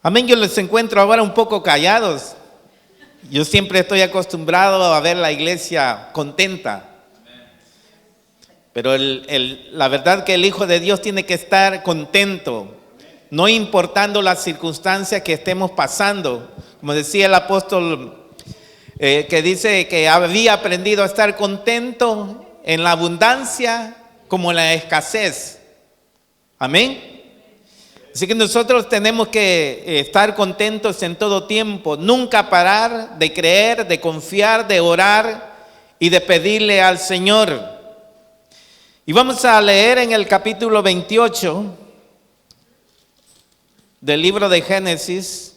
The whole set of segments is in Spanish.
Amén, yo les encuentro ahora un poco callados. Yo siempre estoy acostumbrado a ver la iglesia contenta. Pero la verdad que el Hijo de Dios tiene que estar contento, no importando las circunstancias que estemos pasando. Como decía el apóstol que dice que había aprendido a estar contento en la abundancia como en la escasez. Amén. Así que nosotros tenemos que estar contentos en todo tiempo, nunca parar de creer, de confiar, de orar y de pedirle al Señor. Y vamos a leer en el capítulo 28 del libro de Génesis,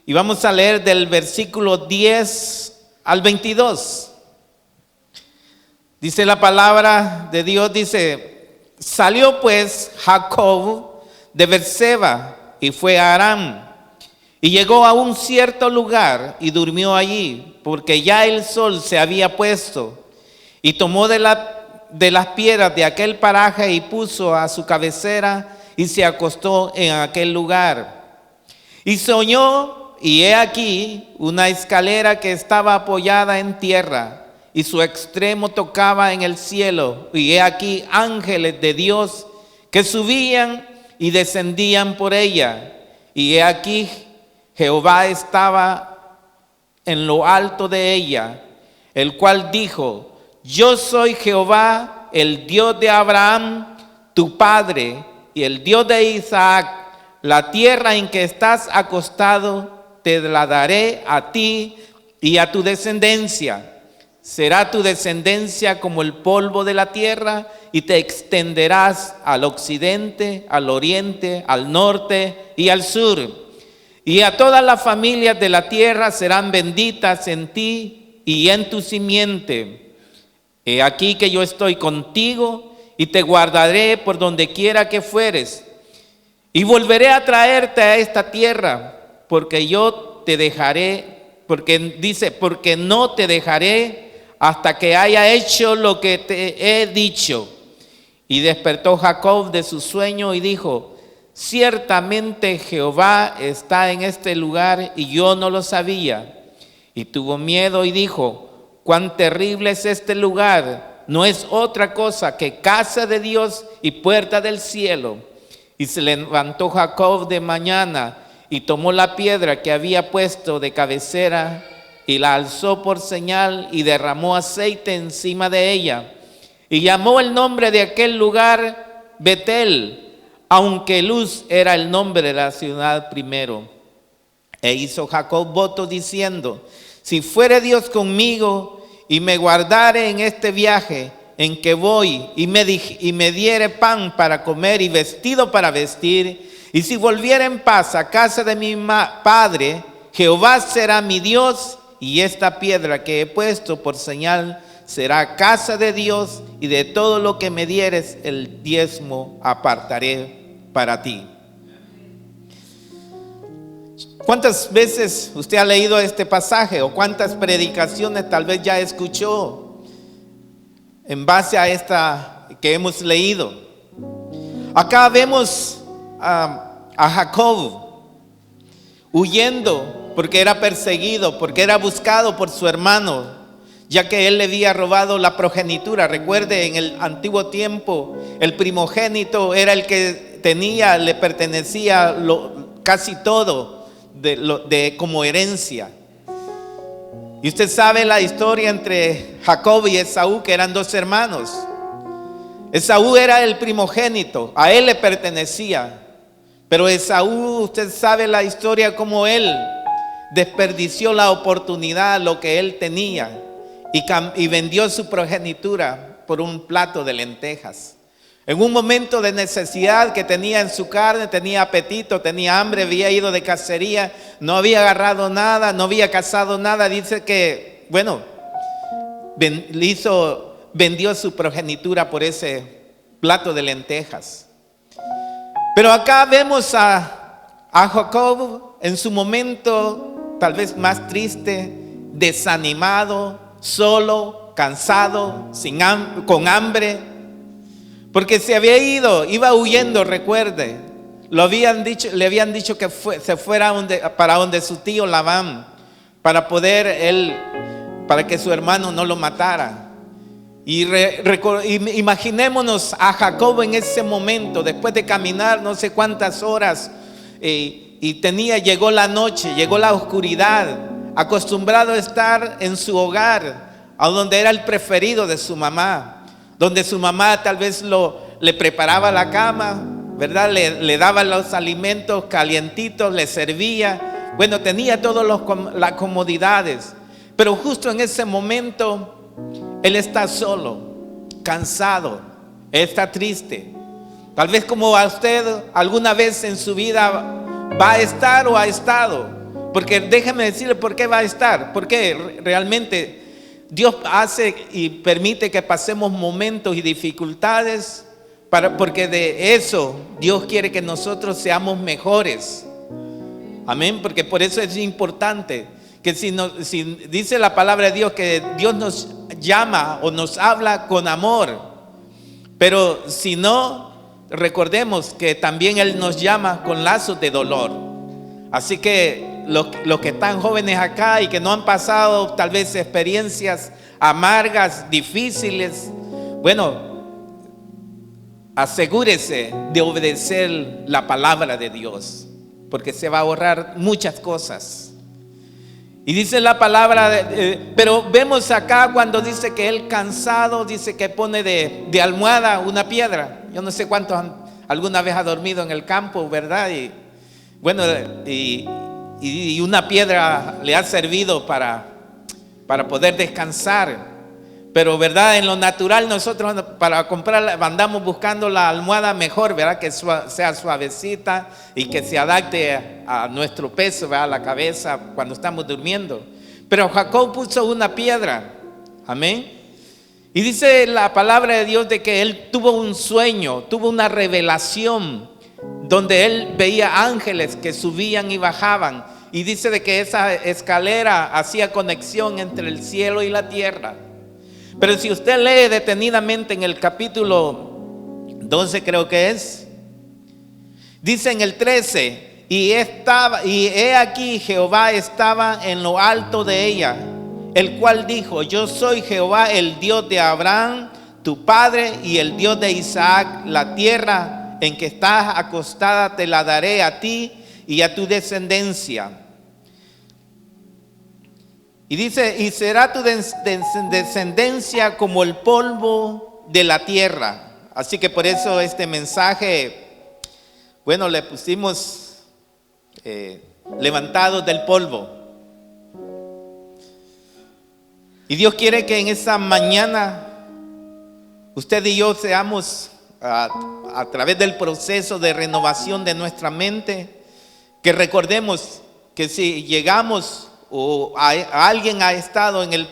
y vamos a leer del versículo 10 al 22. Dice la palabra de Dios, dice: salió pues Jacob de Berseba y fue a Aram, y llegó a un cierto lugar y durmió allí, porque ya el sol se había puesto, y tomó de las piedras de aquel paraje y puso a su cabecera y se acostó en aquel lugar. Y soñó, y he aquí una escalera que estaba apoyada en tierra, y su extremo tocaba en el cielo, y he aquí ángeles de Dios que subían y descendían por ella. Y he aquí Jehová estaba en lo alto de ella, el cual dijo: yo soy Jehová, el Dios de Abraham, tu padre, y el Dios de Isaac. La tierra en que estás acostado te la daré a ti y a tu descendencia. Será tu descendencia como el polvo de la tierra, y te extenderás al occidente, al oriente, al norte y al sur. Y a todas las familias de la tierra serán benditas en ti y en tu simiente. He aquí que yo estoy contigo y te guardaré por donde quiera que fueres, y volveré a traerte a esta tierra, porque yo te dejaré, porque no te dejaré hasta que haya hecho lo que te he dicho. Y despertó Jacob de su sueño y dijo: ciertamente Jehová está en este lugar y yo no lo sabía. Y tuvo miedo y dijo: cuán terrible es este lugar, no es otra cosa que casa de Dios y puerta del cielo. Y se levantó Jacob de mañana y tomó la piedra que había puesto de cabecera y la alzó por señal y derramó aceite encima de ella. Y llamó el nombre de aquel lugar Betel, aunque Luz era el nombre de la ciudad primero. E hizo Jacob voto diciendo: si fuere Dios conmigo y me guardare en este viaje en que voy, y me diere pan para comer y vestido para vestir, y si volviere en paz a casa de mi padre, Jehová será mi Dios, y esta piedra que he puesto por señal será casa de Dios, y de todo lo que me dieres el diezmo apartaré para ti. ¿Cuántas veces usted ha leído este pasaje, o cuántas predicaciones tal vez ya escuchó en base a esta que hemos leído? Acá vemos a Jacob huyendo porque era perseguido, porque era buscado por su hermano, ya que él le había robado la progenitura. Recuerde, en el antiguo tiempo el primogénito era el que tenía, le pertenecía casi todo como herencia. Y usted sabe la historia entre Jacob y Esaú, que eran dos hermanos. Esaú era el primogénito, a él le pertenecía. Pero Esaú, usted sabe la historia, como él desperdició la oportunidad, lo que él tenía, y vendió su progenitura por un plato de lentejas. En un momento de necesidad que tenía en su carne, tenía apetito, tenía hambre, había ido de cacería, no había agarrado nada, no había cazado nada. Dice que, vendió su progenitura por ese plato de lentejas. Pero acá vemos a Jacob en su momento tal vez más triste, desanimado, solo, cansado, con hambre, porque se había ido, iba huyendo. Recuerde, le habían dicho que se fuera para donde su tío Labán, para para que su hermano no lo matara. Imaginémonos a Jacob en ese momento, después de caminar no sé cuántas horas, llegó la noche, llegó la oscuridad, acostumbrado a estar en su hogar, a donde era el preferido de su mamá, donde su mamá tal vez le preparaba la cama, ¿verdad? Le daba los alimentos calientitos, le servía. Bueno, tenía todas las comodidades, pero justo en ese momento él está solo, cansado, está triste. Tal vez como a usted alguna vez en su vida va a estar o ha estado. Porque déjeme decirle por qué va a estar. Porque realmente Dios hace y permite que pasemos momentos y dificultades, porque de eso Dios quiere que nosotros seamos mejores. Amén, porque por eso es importante que si dice la palabra de Dios que Dios nos llama o nos habla con amor, pero si no, recordemos que también Él nos llama con lazos de dolor. Así que los que están jóvenes acá y que no han pasado tal vez experiencias amargas, difíciles, bueno, asegúrese de obedecer la palabra de Dios, porque se va a ahorrar muchas cosas. Y dice la palabra, pero vemos acá cuando dice que él cansado, dice que pone de almohada una piedra. Yo no sé cuántos alguna vez ha dormido en el campo, ¿verdad? Y bueno, y una piedra le ha servido para poder descansar. Pero verdad, en lo natural nosotros para comprarla andamos buscando la almohada mejor, ¿verdad? Que sea suavecita y que se adapte a nuestro peso, ¿verdad? A la cabeza cuando estamos durmiendo. Pero Jacob puso una piedra, amén. Y dice la palabra de Dios de que él tuvo un sueño, tuvo una revelación, donde él veía ángeles que subían y bajaban. Y dice de que esa escalera hacía conexión entre el cielo y la tierra. Pero si usted lee detenidamente en el capítulo 12, creo que es, dice en el 13, y he aquí Jehová estaba en lo alto de ella, el cual dijo: yo soy Jehová, el Dios de Abraham, tu padre, y el Dios de Isaac. La tierra en que estás acostada te la daré a ti y a tu descendencia. Y dice: y será tu descendencia como el polvo de la tierra. Así que por eso este mensaje, bueno, le pusimos levantados del polvo. Y Dios quiere que en esa mañana usted y yo seamos, a través del proceso de renovación de nuestra mente, que recordemos que si llegamos o alguien ha estado en el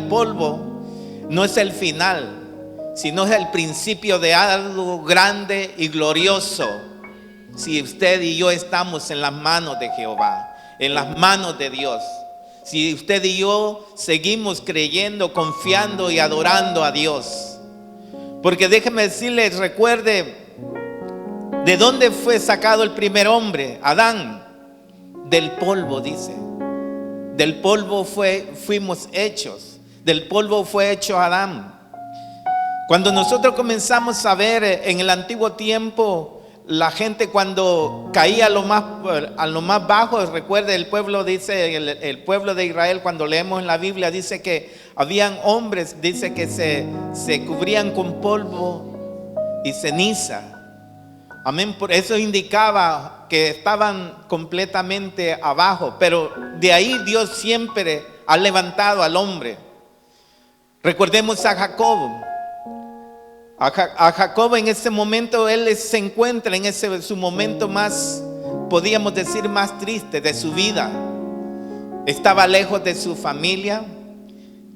polvo, no es el final, sino es el principio de algo grande y glorioso. Si usted y yo estamos en las manos de Jehová, en las manos de Dios, si usted y yo seguimos creyendo, confiando y adorando a Dios. Porque déjeme decirles, recuerde de dónde fue sacado el primer hombre, Adán. Del polvo, dice. Del polvo fuimos hechos. Del polvo fue hecho Adán. Cuando nosotros comenzamos a ver en el antiguo tiempo, la gente cuando caía a lo más bajo, recuerde, el pueblo dice, el pueblo de Israel, cuando leemos en la Biblia, dice que habían hombres, dice que se cubrían con polvo y ceniza. Amén. Por eso indicaba que estaban completamente abajo. Pero de ahí Dios siempre ha levantado al hombre. Recordemos a Jacob. A Jacob en ese momento, él se encuentra en su momento más, podríamos decir, más triste de su vida. Estaba lejos de su familia.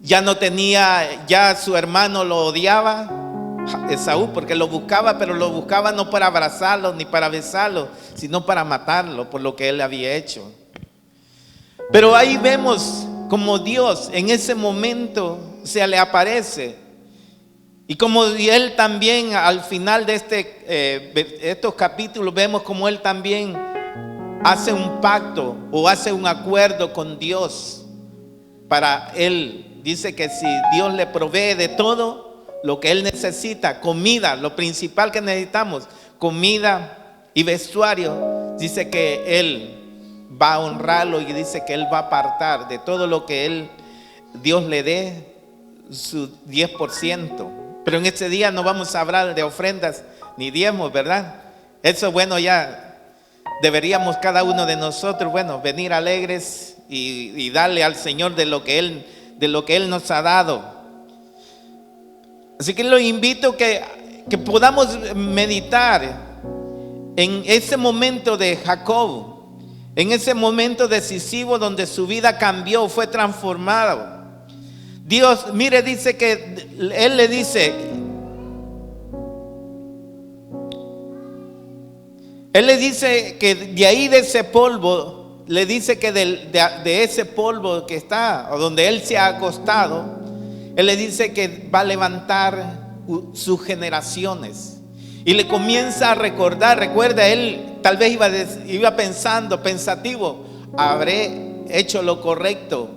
Ya su hermano lo odiaba, Esaú, porque lo buscaba, pero lo buscaba no para abrazarlo ni para besarlo, sino para matarlo por lo que él había hecho. Pero ahí vemos como Dios en ese momento se le aparece Y como él también al final de estos capítulos vemos como él también hace un pacto o hace un acuerdo con Dios para él. Dice que si Dios le provee de todo lo que él necesita, comida, lo principal que necesitamos, comida y vestuario, dice que él va a honrarlo y dice que él va a apartar de todo lo que Dios le dé su 10%. Pero en este día no vamos a hablar de ofrendas ni diezmos, ¿verdad? Eso, bueno, ya deberíamos cada uno de nosotros, bueno, venir alegres y darle al Señor de lo que Él nos ha dado. Así que lo invito que podamos meditar en ese momento de Jacob, en ese momento decisivo donde su vida cambió, fue transformado. Dios, mire, dice que Él le dice, que de ahí de ese polvo, le dice que de ese polvo que está, o donde Él se ha acostado, Él le dice que va a levantar sus generaciones. Y le comienza a recordar, recuerda, él tal vez iba pensando, pensativo, habré hecho lo correcto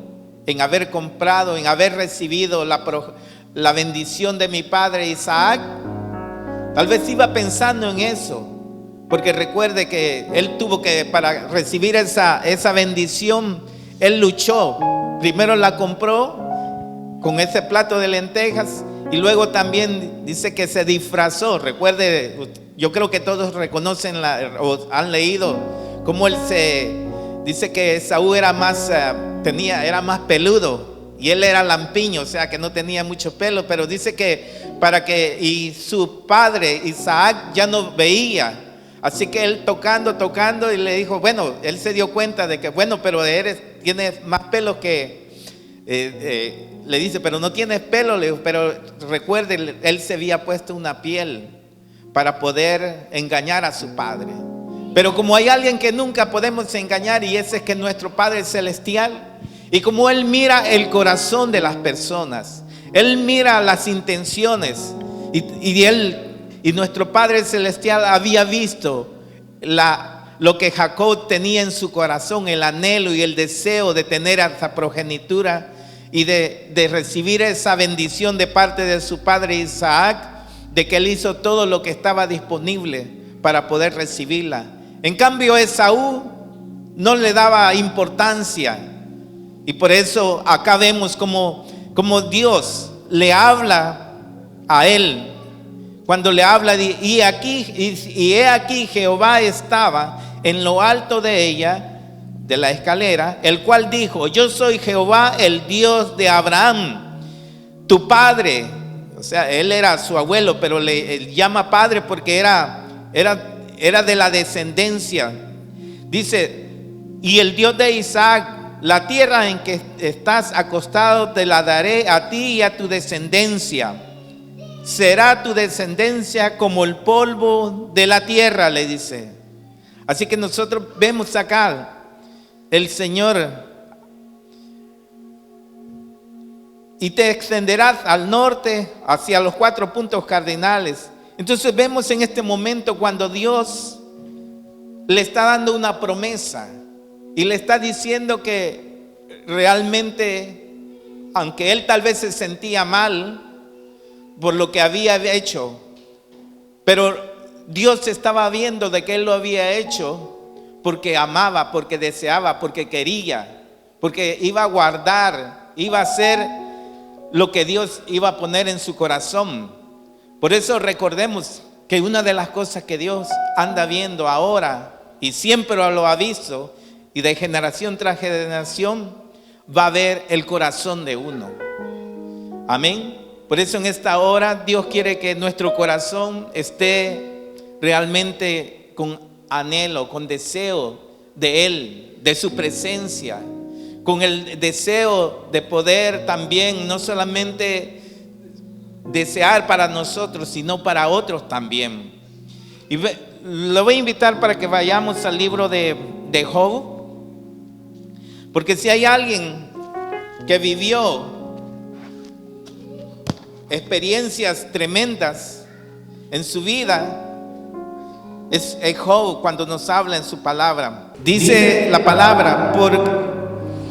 en haber comprado, en haber recibido la bendición de mi padre Isaac. Tal vez iba pensando en eso, porque recuerde que él tuvo que, para recibir esa bendición, él luchó. Primero la compró con ese plato de lentejas y luego también dice que se disfrazó. Recuerde, yo creo que todos reconocen o han leído cómo él dice que Esaú era más peludo y él era lampiño, o sea que no tenía mucho pelo, pero dice que y su padre Isaac ya no veía, así que él tocando y le dijo, bueno, él se dio cuenta de que, bueno, pero tienes más pelo que, le dice, pero no tienes pelo, le dijo, pero recuerde, él se había puesto una piel para poder engañar a su padre. Pero como hay alguien que nunca podemos engañar, y ese es que nuestro Padre Celestial, y como Él mira el corazón de las personas, Él mira las intenciones, y nuestro Padre Celestial había visto lo que Jacob tenía en su corazón, el anhelo y el deseo de tener esa progenitura y de recibir esa bendición de parte de su padre Isaac, de que él hizo todo lo que estaba disponible para poder recibirla. En cambio, Esaú no le daba importancia, y por eso acá vemos como Dios le habla a él. Cuando le habla, y he aquí Jehová estaba en lo alto de ella, de la escalera, el cual dijo, yo soy Jehová, el Dios de Abraham, tu padre. O sea, él era su abuelo, pero él llama padre porque era de la descendencia. Dice, y el Dios de Isaac, la tierra en que estás acostado te la daré a ti y a tu descendencia. Será tu descendencia como el polvo de la tierra, le dice. Así que nosotros vemos acá el Señor, y te extenderás al norte hacia los 4 puntos cardinales. Entonces vemos en este momento cuando Dios le está dando una promesa y le está diciendo que realmente, aunque él tal vez se sentía mal por lo que había hecho, pero Dios estaba viendo de que él lo había hecho porque amaba, porque deseaba, porque quería, porque iba a guardar, iba a hacer lo que Dios iba a poner en su corazón. Por eso recordemos que una de las cosas que Dios anda viendo ahora, y siempre lo ha visto, y de generación tras generación, va a ver el corazón de uno. Amén. Por eso en esta hora Dios quiere que nuestro corazón esté realmente con anhelo, con deseo de Él, de su presencia, con el deseo de poder también no solamente desear para nosotros, sino para otros también. Y lo voy a invitar para que vayamos al libro de Job, porque si hay alguien que vivió experiencias tremendas en su vida, es Job cuando nos habla en su palabra. Dice la palabra,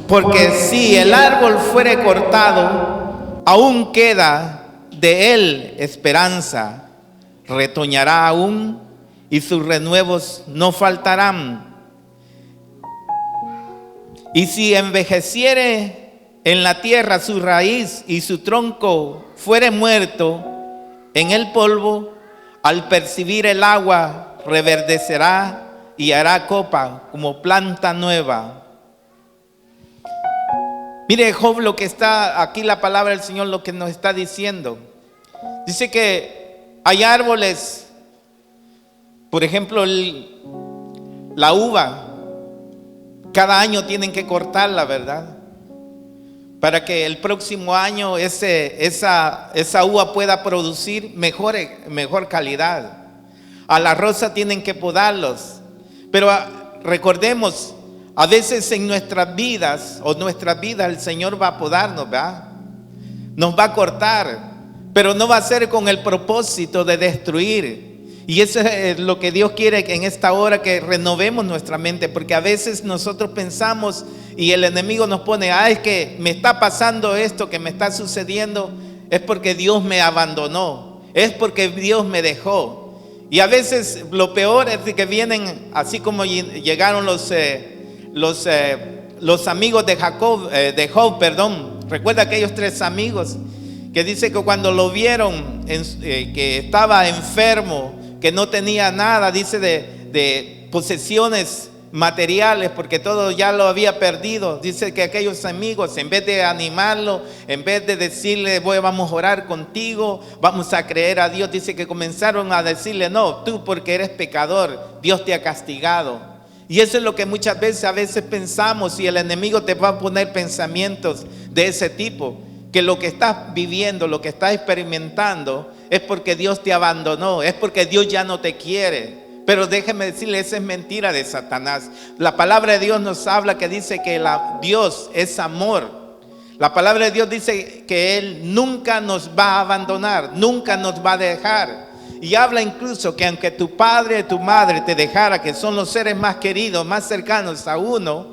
porque si el árbol fuere cortado, aún queda de él esperanza, retoñará aún y sus renuevos no faltarán. Y si envejeciere en la tierra su raíz y su tronco fuere muerto en el polvo, al percibir el agua reverdecerá y hará copa como planta nueva. Mire Job, lo que está aquí, la palabra del Señor lo que nos está diciendo. Dice que hay árboles, por ejemplo la uva, cada año tienen que cortarla, ¿verdad? Para que el próximo año esa uva pueda producir mejor calidad. A la rosa tienen que podarlos. Pero recordemos, a veces en nuestras vidas el Señor va a podarnos, ¿verdad? Nos va a cortar, pero no va a ser con el propósito de destruir. Y eso es lo que Dios quiere que en esta hora, que renovemos nuestra mente, porque a veces nosotros pensamos y el enemigo nos pone, es que me está pasando esto, que me está sucediendo, es porque Dios me abandonó, es porque Dios me dejó. Y a veces lo peor es que vienen, así como llegaron los amigos de Job, recuerda aquellos 3 amigos que dice que cuando lo vieron que estaba enfermo, que no tenía nada, dice de posesiones materiales, porque todo ya lo había perdido. Dice que aquellos amigos, en vez de animarlo, en vez de decirle, vamos a orar contigo, vamos a creer a Dios, dice que comenzaron a decirle, no, tú porque eres pecador, Dios te ha castigado. Y eso es lo que muchas veces, a veces pensamos, y el enemigo te va a poner pensamientos de ese tipo, que lo que estás viviendo, lo que estás experimentando, es porque Dios te abandonó, es porque Dios ya no te quiere. Pero déjeme decirle, esa es mentira de Satanás. La palabra de Dios nos habla que dice que Dios es amor. La palabra de Dios dice que Él nunca nos va a abandonar, nunca nos va a dejar. Y habla incluso que aunque tu padre y tu madre te dejara, que son los seres más queridos, más cercanos a uno,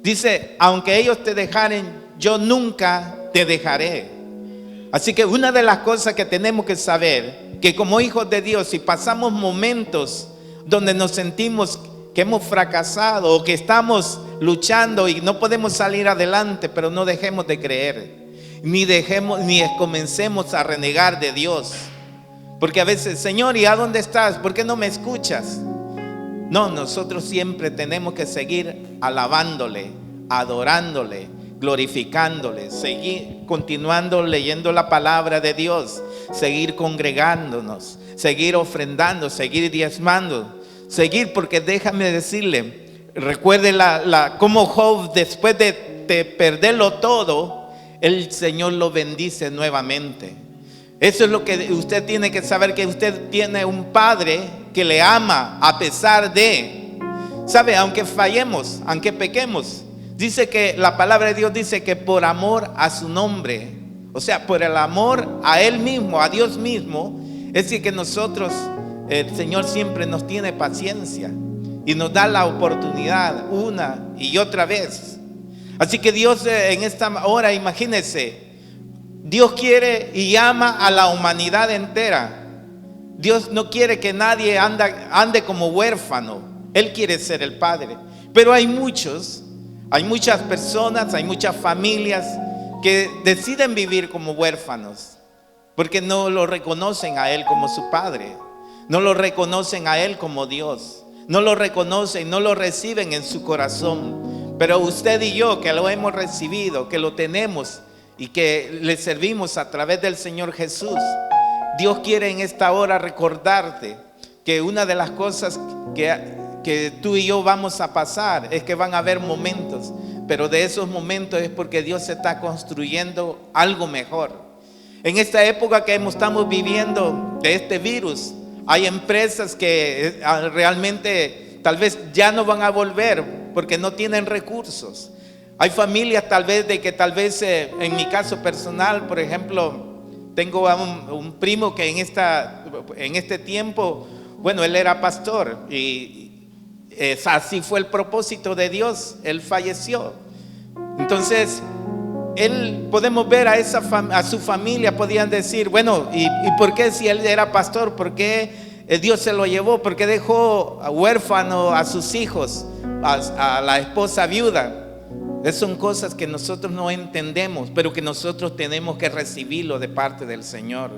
dice, aunque ellos te dejaren, yo nunca te dejaré. Así que una de las cosas que tenemos que saber, que como hijos de Dios, si pasamos momentos donde nos sentimos que hemos fracasado o que estamos luchando y no podemos salir adelante, pero no dejemos de creer, ni comencemos a renegar de Dios. Porque a veces, Señor, ¿y a dónde estás? ¿Por qué no me escuchas? No, nosotros siempre tenemos que seguir alabándole, adorándole, glorificándole, seguir continuando leyendo la palabra de Dios, seguir congregándonos, seguir ofrendando, seguir diezmando, seguir, porque déjame decirle, recuerde cómo Job, después de perderlo todo, el Señor lo bendice nuevamente. Eso es lo que usted tiene que saber, que usted tiene un Padre que le ama a pesar de, ¿sabe? Aunque fallemos, aunque pequemos, dice que la palabra de Dios dice que por amor a su nombre, o sea, por el amor a Él mismo, a Dios mismo, es decir que nosotros, el Señor siempre nos tiene paciencia y nos da la oportunidad una y otra vez. Así que Dios en esta hora, imagínense, Dios quiere y ama a la humanidad entera. Dios no quiere que nadie ande como huérfano. Él quiere ser el Padre. Pero hay muchas personas, hay muchas familias que deciden vivir como huérfanos porque no lo reconocen a Él como su Padre, no lo reconocen a Él como Dios, no lo reconocen, no lo reciben en su corazón. Pero usted y yo, que lo hemos recibido, que lo tenemos y que le servimos a través del Señor Jesús, Dios quiere en esta hora recordarte que una de las cosas que tú y yo vamos a pasar es que van a haber momentos, pero de esos momentos es porque Dios está construyendo algo mejor. En esta época que estamos viviendo de este virus, hay empresas que realmente tal vez ya no van a volver porque no tienen recursos. Hay familias tal vez en mi caso personal, por ejemplo, tengo a un primo que en este tiempo, bueno, él era pastor y así fue el propósito de Dios, él falleció. Entonces, podemos ver a su familia, podían decir, bueno, ¿y por qué si él era pastor? ¿Por qué Dios se lo llevó? ¿Por qué dejó huérfano a sus hijos, a la esposa viuda? Esas son cosas que nosotros no entendemos, pero que nosotros tenemos que recibirlo de parte del Señor,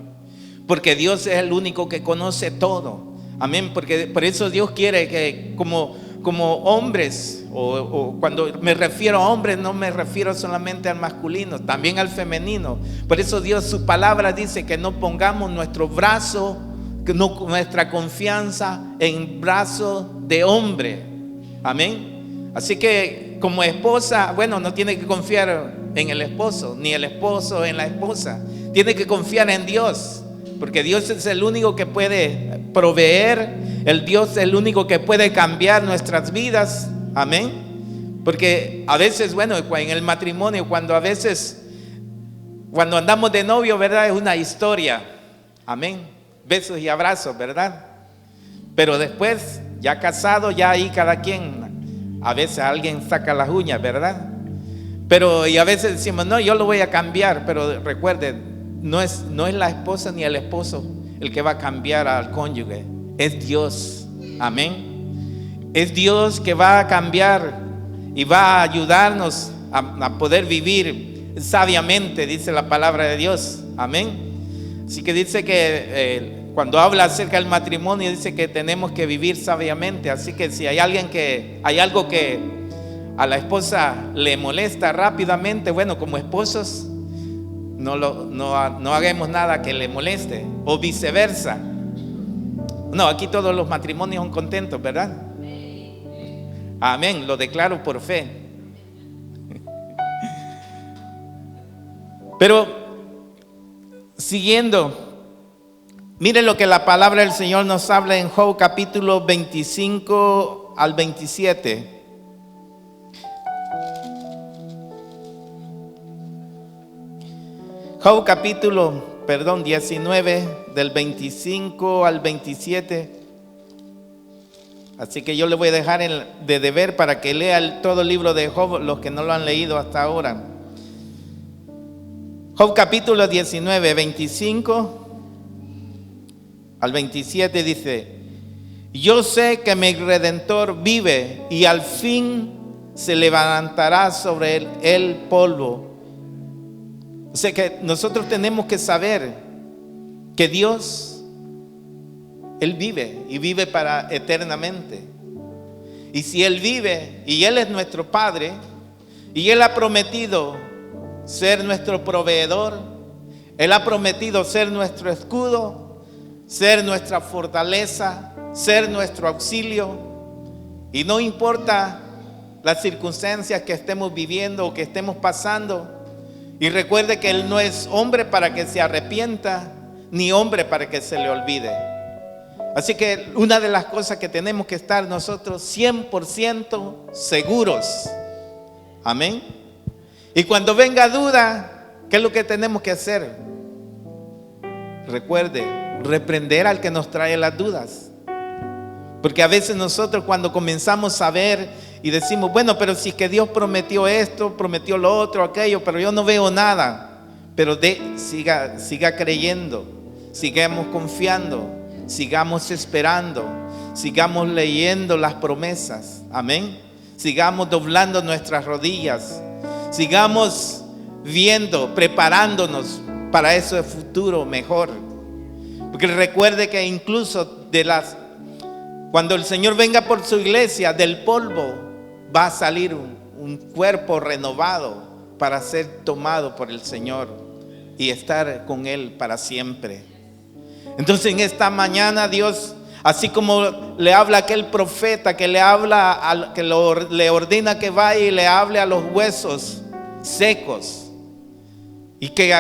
porque Dios es el único que conoce todo. Amén. Porque por eso Dios quiere que como hombres, o cuando me refiero a hombres, no me refiero solamente al masculino, también al femenino. Por eso Dios, su palabra dice que no pongamos nuestro brazo, nuestra confianza en brazo de hombre. Amén. Así que como esposa, bueno, no tiene que confiar en el esposo, ni el esposo en la esposa. Tiene que confiar en Dios, porque Dios es el único que puede proveer, Dios es el único que puede cambiar nuestras vidas. Amén. Porque a veces, bueno, en el matrimonio, cuando andamos de novio, ¿verdad? Es una historia. Amén. Besos y abrazos, ¿verdad? Pero después, ya casado, ya ahí cada quien, a veces alguien saca las uñas, ¿verdad? Y a veces decimos, no, yo lo voy a cambiar. Pero recuerden, no es la esposa ni el esposo el que va a cambiar al cónyuge, es Dios. Amén. Es Dios que va a cambiar y va a ayudarnos a poder vivir sabiamente, dice la palabra de Dios. Amén. Así que dice que cuando habla acerca del matrimonio, dice que tenemos que vivir sabiamente. Así que si hay algo que a la esposa le molesta rápidamente, bueno, como esposos, no hagamos nada que le moleste, o viceversa. No, aquí todos los matrimonios son contentos, ¿verdad? Amén, lo declaro por fe. Pero siguiendo, miren lo que la palabra del Señor nos habla en Job capítulo 25 al 27. Job capítulo 19 del 25 al 27. Así que yo le voy a dejar de deber para que lea todo el libro de Job, los que no lo han leído hasta ahora. Job capítulo 19, 25 al 27 dice: yo sé que mi Redentor vive y al fin se levantará sobre el polvo. O sea que nosotros tenemos que saber que Dios, Él vive y vive para eternamente. Y si Él vive y Él es nuestro Padre y Él ha prometido ser nuestro proveedor, Él ha prometido ser nuestro escudo, ser nuestra fortaleza, ser nuestro auxilio. Y no importa las circunstancias que estemos viviendo o que estemos pasando. Y recuerde que Él no es hombre para que se arrepienta, ni hombre para que se le olvide. Así que una de las cosas que tenemos que estar nosotros 100% seguros. Amén. Y cuando venga duda, ¿qué es lo que tenemos que hacer? Recuerde, reprender al que nos trae las dudas. Porque a veces nosotros cuando comenzamos a ver y decimos, bueno, pero si es que Dios prometió esto, prometió lo otro, aquello, pero yo no veo nada. Pero siga creyendo, sigamos confiando, sigamos esperando, sigamos leyendo las promesas. Amén. Sigamos doblando nuestras rodillas, sigamos viendo, preparándonos para ese futuro mejor. Porque recuerde que incluso cuando el Señor venga por su iglesia, del polvo va a salir un cuerpo renovado para ser tomado por el Señor y estar con Él para siempre. Entonces en esta mañana Dios, así como le habla a aquel profeta que le ordena que vaya y le hable a los huesos secos, y que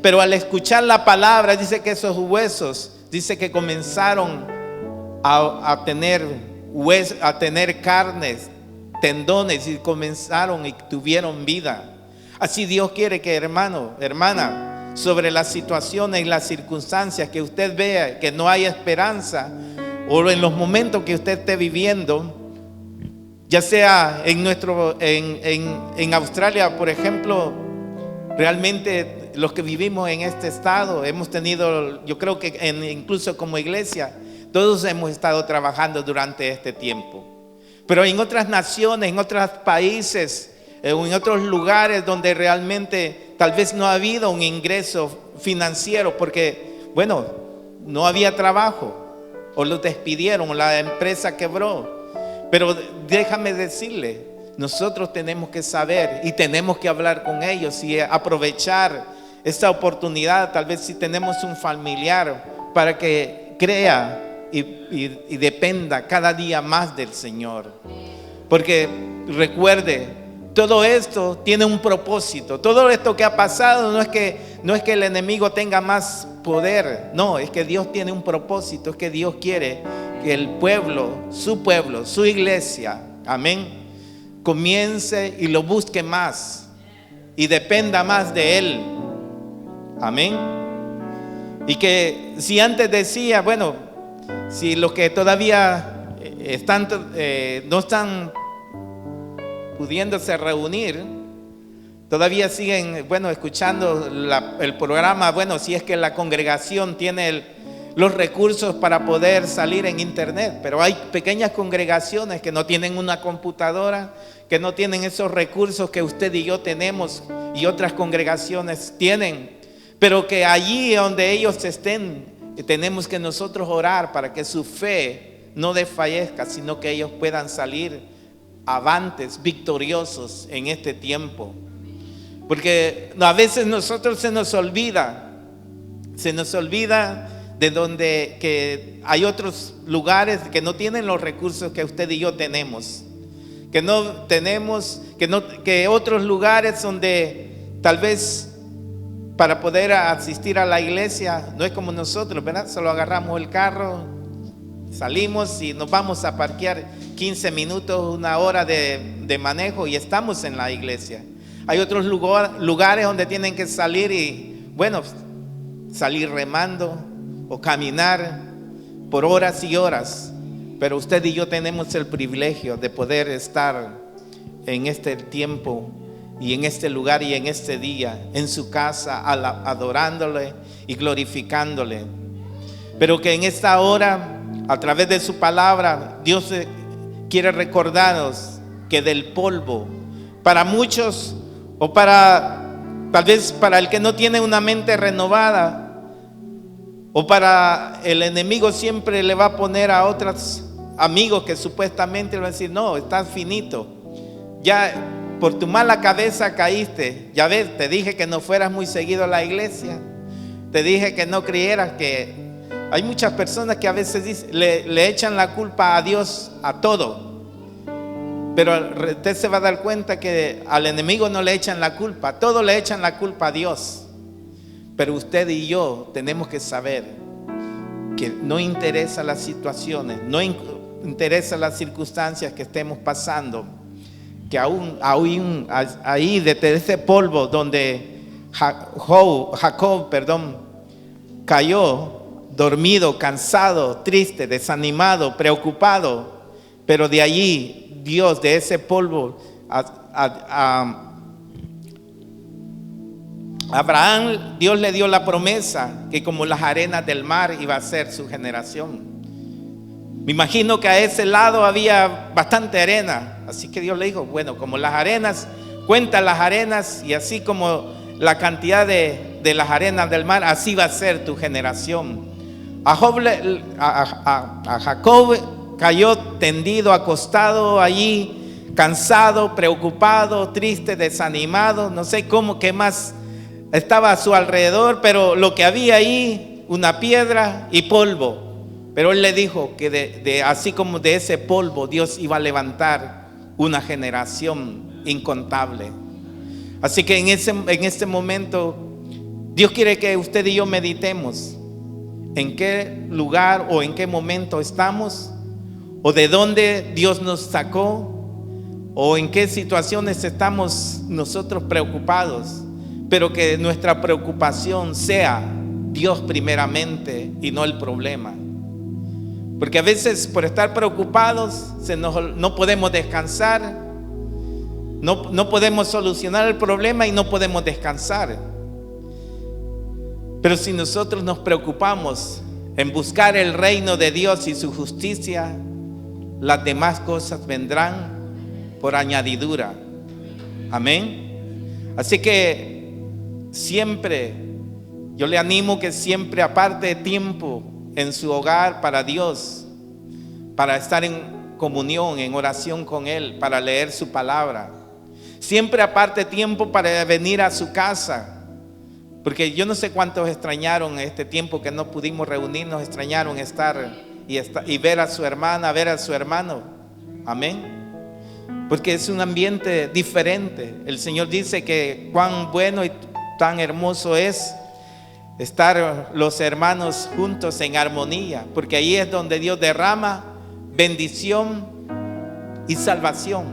pero al escuchar la palabra dice que esos huesos, dice que comenzaron a tener carnes, tendones, y comenzaron y tuvieron vida. Así Dios quiere que, hermano, hermana, sobre las situaciones y las circunstancias que usted vea que no hay esperanza, o en los momentos que usted esté viviendo, ya sea en Australia, por ejemplo. Realmente los que vivimos en este estado hemos tenido, yo creo que incluso como iglesia, todos hemos estado trabajando durante este tiempo. Pero en otras naciones, en otros países, en otros lugares donde realmente tal vez no ha habido un ingreso financiero porque, bueno, no había trabajo, o los despidieron, o la empresa quebró. Pero déjame decirle, nosotros tenemos que saber y tenemos que hablar con ellos y aprovechar esta oportunidad. Tal vez si tenemos un familiar, para que crea y dependa cada día más del Señor. Porque recuerde, todo esto tiene un propósito. Todo esto que ha pasado no es que el enemigo tenga más poder. No, es que Dios tiene un propósito. Es que Dios quiere que el pueblo, su iglesia, amén, comience y lo busque más y dependa más de Él. Amén. Y que si antes decía, bueno, si los que todavía no están pudiéndose reunir, todavía siguen, bueno, escuchando el programa, bueno, si es que la congregación tiene los recursos para poder salir en internet. Pero hay pequeñas congregaciones que no tienen una computadora, que no tienen esos recursos que usted y yo tenemos, y otras congregaciones tienen. Pero que allí donde ellos estén, tenemos que nosotros orar para que su fe no desfallezca, sino que ellos puedan salir avantes, victoriosos en este tiempo. Porque a veces nosotros se nos olvida de donde que hay otros lugares que no tienen los recursos que usted y yo tenemos, que otros lugares donde tal vez para poder asistir a la iglesia no es como nosotros, ¿verdad? Solo agarramos el carro, salimos y nos vamos a parquear 15 minutos, una hora de manejo y estamos en la iglesia. Hay otros lugares donde tienen que salir y, bueno, salir remando o caminar por horas y horas. Pero usted y yo tenemos el privilegio de poder estar en este tiempo y en este lugar y en este día, en su casa, adorándole y glorificándole. Pero que en esta hora, a través de su palabra, Dios quiere recordarnos que del polvo, para muchos, o tal vez para el que no tiene una mente renovada, o para el enemigo, siempre le va a poner a otros amigos que supuestamente le van a decir: no, estás finito, ya por tu mala cabeza caíste. Ya ves, te dije que no fueras muy seguido a la iglesia, te dije que no creyeras. Que hay muchas personas que a veces le echan la culpa a Dios a todo, pero usted se va a dar cuenta que al enemigo no le echan la culpa, a todo le echan la culpa a Dios. Pero usted y yo tenemos que saber que no interesa las situaciones, no interesa las circunstancias que estemos pasando, que aún ahí desde ese polvo donde Jacob cayó, dormido, cansado, triste, desanimado, preocupado, pero de allí Dios, de ese polvo, Abraham, Dios le dio la promesa que como las arenas del mar iba a ser su generación. Me imagino que a ese lado había bastante arena, así que Dios le dijo: bueno, como las arenas, cuenta las arenas, y así como la cantidad de las arenas del mar, así va a ser tu generación. A Jacob cayó tendido, acostado allí, cansado, preocupado, triste, desanimado, no sé qué más estaba a su alrededor, pero lo que había ahí, una piedra y polvo. Pero él le dijo que así como de ese polvo Dios iba a levantar una generación incontable. Así que en este momento Dios quiere que usted y yo meditemos en qué lugar o en qué momento estamos, o de dónde Dios nos sacó, o en qué situaciones estamos nosotros preocupados. pero que nuestra preocupación sea Dios primeramente y no el problema. Porque a veces por estar preocupados no podemos descansar, no podemos solucionar el problema y no podemos descansar. Pero si nosotros nos preocupamos en buscar el reino de Dios y su justicia, las demás cosas vendrán por añadidura. Amén. Así que siempre, yo le animo que siempre aparte tiempo en su hogar para Dios, para estar en comunión, en oración con Él, para leer su palabra. Siempre aparte tiempo para venir a su casa. Porque yo no sé cuántos extrañaron este tiempo que no pudimos reunirnos, extrañaron estar y ver a su hermana, ver a su hermano. Amén. Porque es un ambiente diferente. El Señor dice que cuán bueno y tan hermoso es estar los hermanos juntos en armonía. Porque ahí es donde Dios derrama bendición y salvación.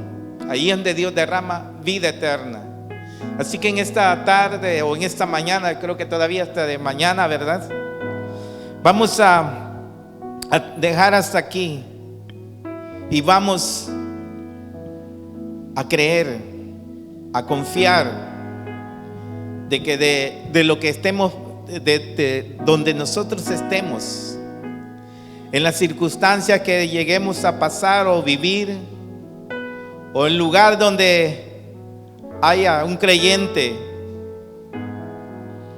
Ahí es donde Dios derrama vida eterna. Así que en esta tarde o en esta mañana, creo que todavía hasta de mañana, ¿verdad? Vamos a dejar hasta aquí y vamos a creer, a confiar de que de lo que estemos, de donde nosotros estemos, en las circunstancias que lleguemos a pasar o vivir, o el lugar donde haya un creyente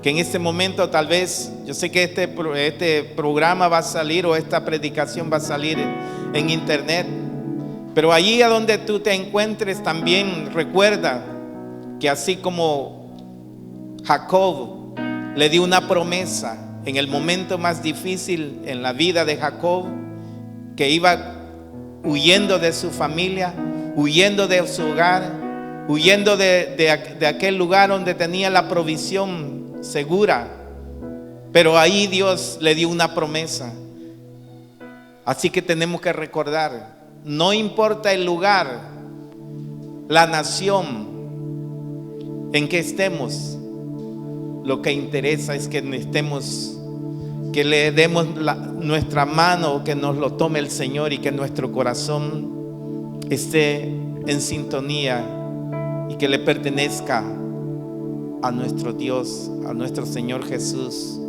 que en este momento tal vez, yo sé que este programa va a salir o esta predicación va a salir en internet, pero allí a donde tú te encuentres también recuerda que así como Jacob le dio una promesa en el momento más difícil en la vida de Jacob, que iba huyendo de su familia, huyendo de su hogar, huyendo de aquel lugar donde tenía la provisión segura, pero ahí Dios le dio una promesa. Así que tenemos que recordar, no importa el lugar, la nación en que estemos, lo que interesa es que estemos, que le demos nuestra mano, que nos lo tome el Señor y que nuestro corazón esté en sintonía y que le pertenezca a nuestro Dios, a nuestro Señor Jesús.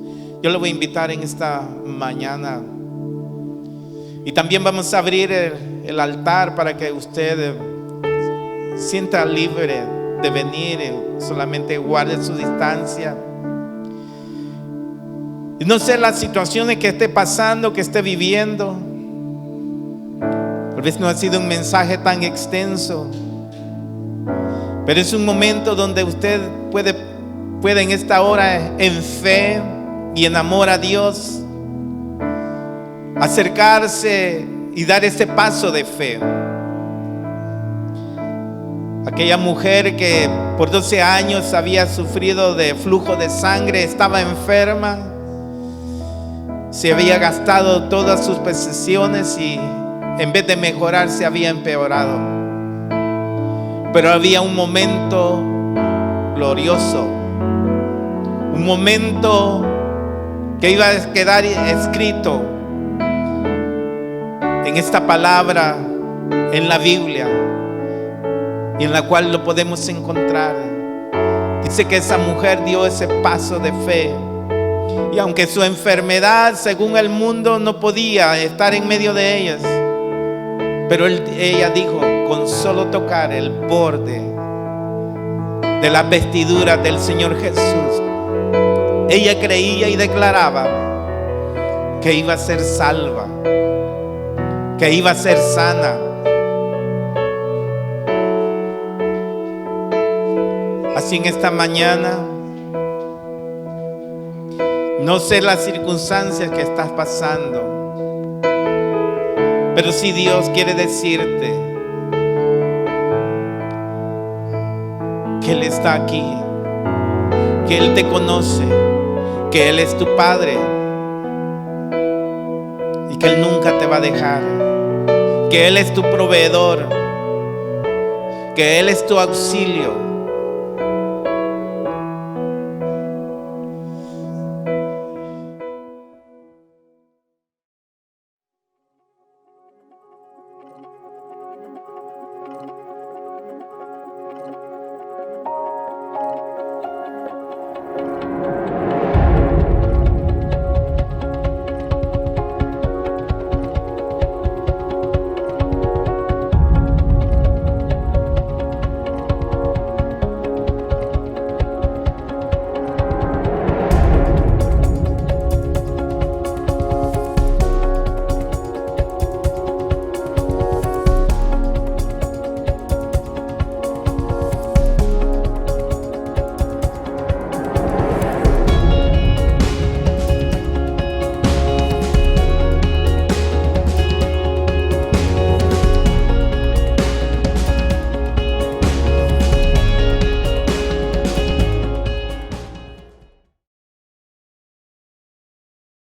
Yo le voy a invitar en esta mañana y también vamos a abrir el altar para que usted sienta libre de venir, solamente guarde su distancia. Y no sé las situaciones que esté pasando, que esté viviendo. Tal vez no ha sido un mensaje tan extenso, pero es un momento donde usted puede en esta hora, en fe y en amor a Dios, acercarse y dar ese paso de fe. Aquella mujer que por 12 años había sufrido de flujo de sangre, estaba enferma, se había gastado todas sus posesiones y en vez de mejorar se había empeorado. Pero había un momento glorioso, un momento que iba a quedar escrito en esta palabra, en la Biblia, y en la cual lo podemos encontrar. Dice que esa mujer dio ese paso de fe, y aunque su enfermedad, según el mundo, no podía estar en medio de ellas, pero ella dijo, con solo tocar el borde de la vestidura del Señor Jesús, ella creía y declaraba que iba a ser salva, que iba a ser sana. Así en esta mañana, no sé las circunstancias que estás pasando, pero si Dios quiere decirte que Él está aquí, que Él te conoce, que Él es tu Padre y que Él nunca te va a dejar, que Él es tu proveedor, que Él es tu auxilio,